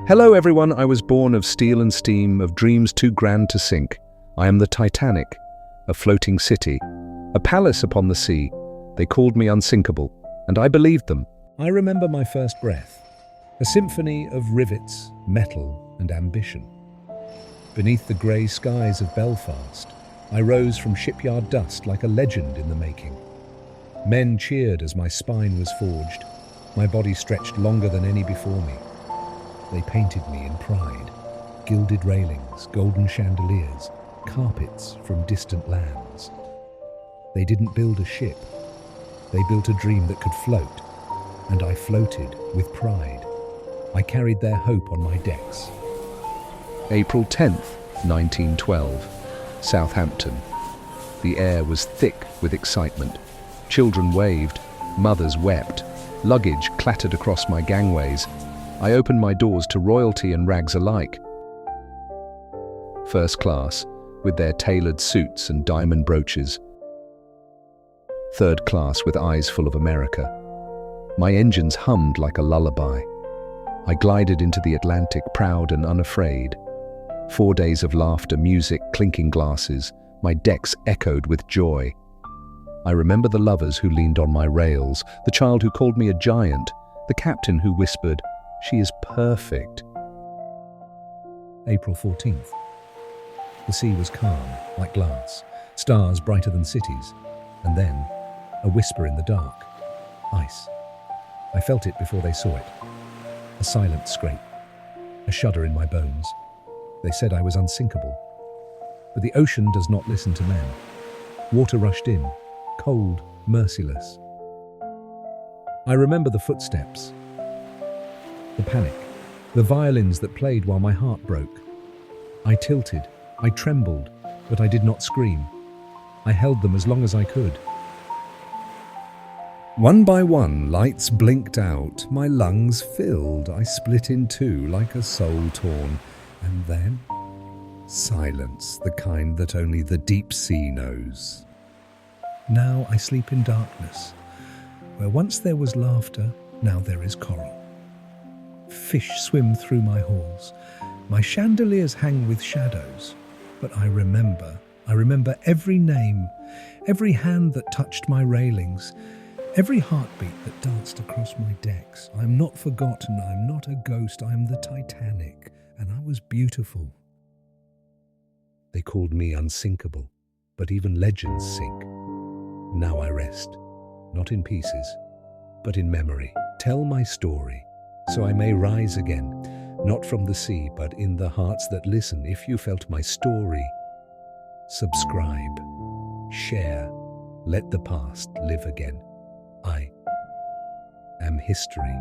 Hello everyone, I was born of steel and steam, of dreams too grand to sink. I am the Titanic, a floating city, a palace upon the sea. They called me unsinkable, and I believed them. I remember my first breath, a symphony of rivets, metal, and ambition. Beneath the grey skies of Belfast, I rose from shipyard dust like a legend in the making. Men cheered as my spine was forged. My body stretched longer than any before me. They painted me in pride. Gilded railings, golden chandeliers, carpets from distant lands. They didn't build a ship. They built a dream that could float, and I floated with pride. I carried their hope on my decks. April 10th, 1912, Southampton. The air was thick with excitement. Children waved, mothers wept, luggage clattered across my gangways. I opened my doors to royalty and rags alike. First class, with their tailored suits and diamond brooches. Third class, with eyes full of America. My engines hummed like a lullaby. I glided into the Atlantic proud and unafraid. 4 days of laughter, music, clinking glasses. My decks echoed with joy. I remember the lovers who leaned on my rails, the child who called me a giant, the captain who whispered, "She is perfect." April 14th. The sea was calm, like glass, stars brighter than cities, and then a whisper in the dark. Ice. I felt it before they saw it. A silent scrape, a shudder in my bones. They said I was unsinkable. But the ocean does not listen to men. Water rushed in, cold, merciless. I remember the footsteps, the panic, the violins that played while my heart broke. I tilted, I trembled, but I did not scream. I held them as long as I could. One by one, lights blinked out, my lungs filled, I split in two like a soul torn, and then silence, the kind that only the deep sea knows. Now I sleep in darkness, where once there was laughter, now there is coral. Fish swim through my halls, my chandeliers hang with shadows, but I remember every name, every hand that touched my railings, every heartbeat that danced across my decks. I am not forgotten, I am not a ghost, I am the Titanic, and I was beautiful. They called me unsinkable, but even legends sink. Now I rest, not in pieces, but in memory. Tell my story, so I may rise again, not from the sea, but in the hearts that listen. If you felt my story, subscribe, share, let the past live again. I am history.